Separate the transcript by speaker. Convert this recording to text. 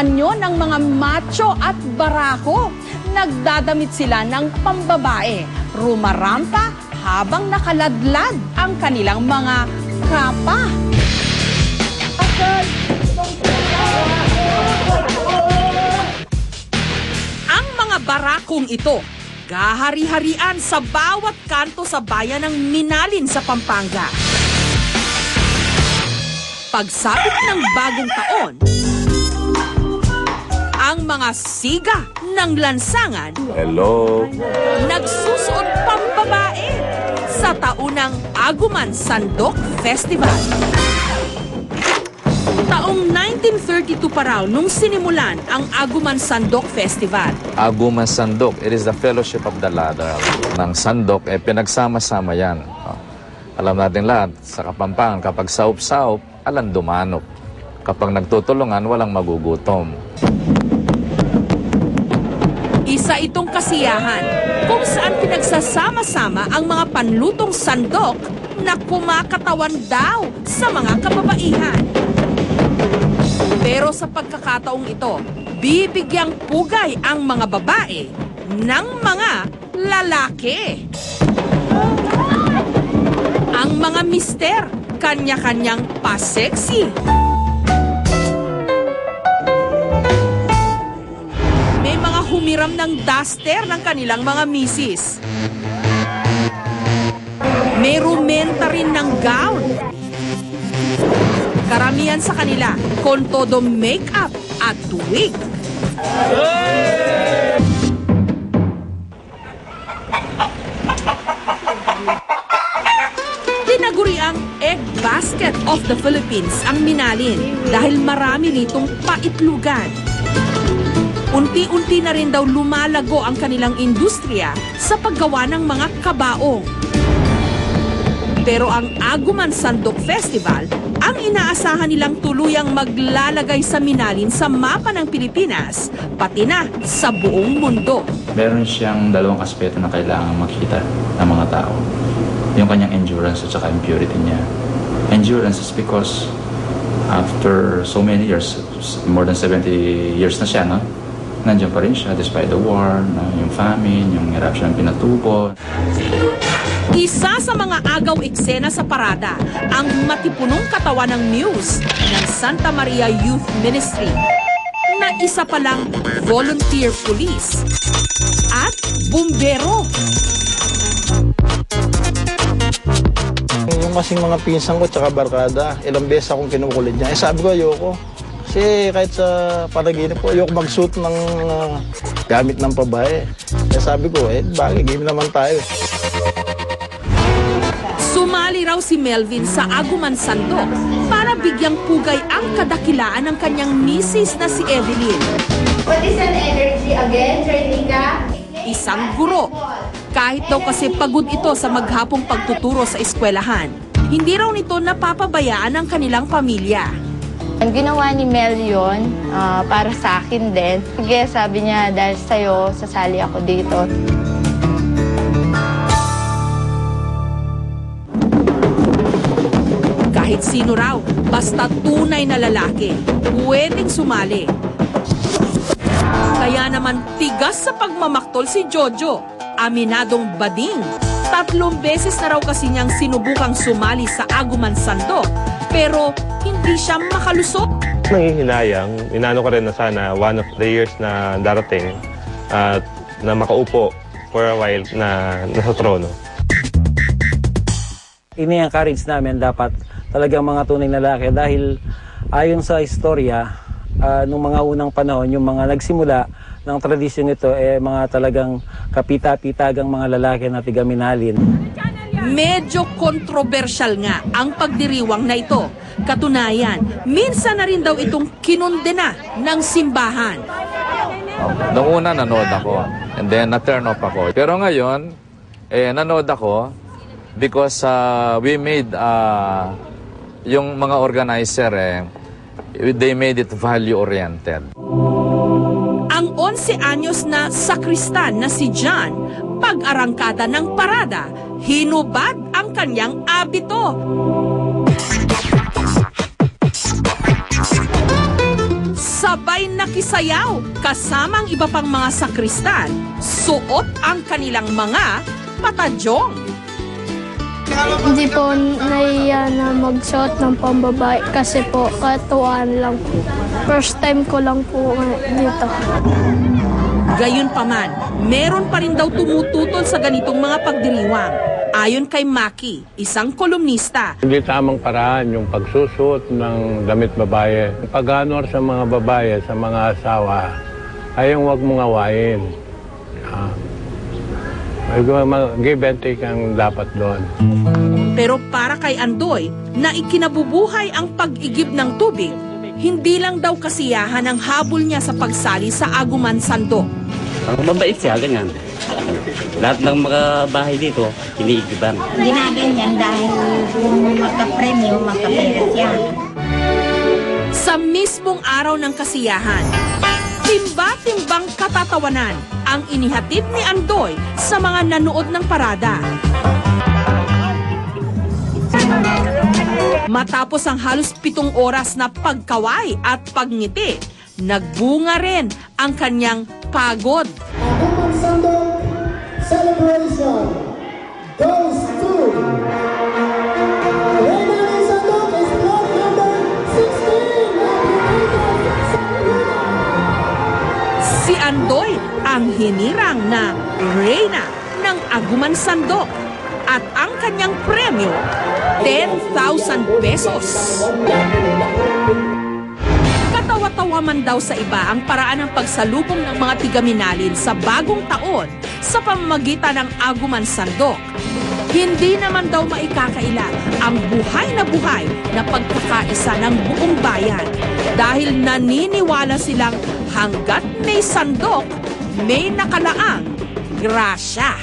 Speaker 1: anyo ng mga macho at barako. Nagdadamit sila ng pambabae, rumarampa habang nakaladlad ang kanilang mga kapa. Ang mga barakong ito, gahari-harian sa bawat kanto sa bayan ng Minalin sa Pampanga. Pagsapit ng bagong taon, ang mga siga ng lansangan,
Speaker 2: hello,
Speaker 1: nagsusuot pambabae sa taunang Aguman Sandok Festival. Taong 1932 pa raw nung sinimulan ang Aguman Sandok Festival.
Speaker 2: Aguman Sandok, it is the Fellowship of the Ladder. Ng Sandok, pinagsama-sama yan. Alam natin lahat, sa Kapampangan, kapag saup-saup, alang dumanok. Kapag nagtutulungan, walang magugutom.
Speaker 1: Isa itong kasiyahan kung saan pinagsasama-sama ang mga panlutong sandok na kumakatawan daw sa mga kababaihan. Pero sa pagkakataong ito, bibigyang pugay ang mga babae ng mga lalaki. Ang mga mister, kanya-kanyang pa-sexy. May mga humiram ng duster ng kanilang mga misis. May rumenta rin ng gown. Karamihan sa kanila, con todo make-up at wig. Tinaguriang egg basket of the Philippines ang Minalin dahil marami nitong paitlugan. Unti-unti na rin daw lumalago ang kanilang industriya sa paggawa ng mga kabaong. Pero ang Aguman Sandok Festival ang inaasahan nilang tuluyang maglalagay sa Minalin sa mapa ng Pilipinas, pati na sa buong mundo.
Speaker 3: Meron siyang dalawang aspeto na kailangan makita ng mga tao. Yung kanyang endurance at saka impurity niya. Endurance is because after so many years, more than 70 years na siya, no? Nandiyan pa rin siya despite the war, yung famine, yung hirap siyang pinatubo.
Speaker 1: Isa sa mga agaw eksena sa parada, ang matipunong katawan ng Muse ng Santa Maria Youth Ministry na isa palang volunteer police at bumbero.
Speaker 4: Yung kasing mga pinsan ko tsaka barkada, ilang beses akong kinukulit niya. Sabi ko ayoko. Kasi kahit sa panaginip ko, ayoko mag-suit ng gamit ng babae. Sabi ko, bagay, game naman tayo.
Speaker 1: Sumali raw si Melvin sa Aguman Sandok para bigyang pugay ang kadakilaan ng kanyang misis na si Evelyn.
Speaker 5: What is an energy again, Jernica?
Speaker 1: Isang guro. Kahit daw kasi pagod ito sa maghapong pagtuturo sa eskwelahan, hindi raw nito napapabayaan ang kanilang pamilya.
Speaker 5: Ang ginawa ni Mel yun, para sa akin din. Sige, sabi niya, dahil sa'yo, sasali ako dito.
Speaker 1: Kahit sino raw, basta tunay na lalaki, pwedeng sumali. Kaya naman tigas sa pagmamaktol si Jojo, aminadong bading. 3 beses na raw kasi niyang sinubukang sumali sa Aguman Sandok, pero hindi siya makalusot.
Speaker 6: Nangihinayang, inano ko rin na sana one of the years na darating na makaupo for a while na nasa trono.
Speaker 7: Ini-encourage namin dapat talagang mga tunay na lalaki dahil ayon sa istorya, nung mga unang panahon, yung mga nagsimula ng tradisyon ito, mga talagang kapita-pitagang mga lalaki na tiga Minalin.
Speaker 1: Medyo kontrobersyal nga ang pagdiriwang na ito. Katunayan, minsan na rin daw itong kinundena ng simbahan.
Speaker 2: Noong una nanood ako, and then na-turn off ako. Pero ngayon, nanood ako because we made, yung mga organizer, they made it value-oriented.
Speaker 1: Ang 11 anyos na sakristan na si John, pag-arangkada ng parada, hinubad ang kanyang abito. Sa sabay nakisayaw kasama ang iba pang mga sakristan. Suot ang kanilang mga patadyong.
Speaker 8: Hindi po naiya na magsuot ng pambabae kasi po katuwaan lang po. First time ko lang po dito.
Speaker 1: Gayunpaman, meron pa rin daw tumututol sa ganitong mga pagdiriwang. Ayon kay Maki, isang kolumnista.
Speaker 9: Hindi tamang paraan yung pagsusuot ng damit babae. Pag-honor sa mga babae, sa mga asawa, ay yung huwag mong awayin. Give and take ang dapat doon.
Speaker 1: Pero para kay Andoy, na ikinabubuhay ang pag-igib ng tubig, hindi lang daw kasiyahan ang habol niya sa pagsali sa Aguman Sandok.
Speaker 10: Ang mabait siya, ganyan. Lahat ng mga bahay dito, iniigiban.
Speaker 11: Ginaganyan dahil kung makapremyo, makapera siya.
Speaker 1: Sa mismong araw ng kasiyahan, timba-timbang katatawanan ang inihatid ni Andoy sa mga nanood ng parada. Matapos ang halos 7 oras na pagkaway at pagngiti, nagbunga rin ang kanyang pagod.
Speaker 12: Aguman Sandok celebration goes to Reynaldo Sandok is block number 16.
Speaker 1: Si Andoy ang hinirang na reyna ng Aguman Sandok at ang kanyang premyo, 10,000 pesos. Katawa-tawa man daw sa iba ang paraan ng pagsalubong ng mga tigaminalin sa bagong taon sa pamamagitan ng Aguman Sandok. Hindi naman daw maikakaila ang buhay na pagkakaisa ng buong bayan dahil naniniwala silang hanggat may sandok, may nakalaang grasya.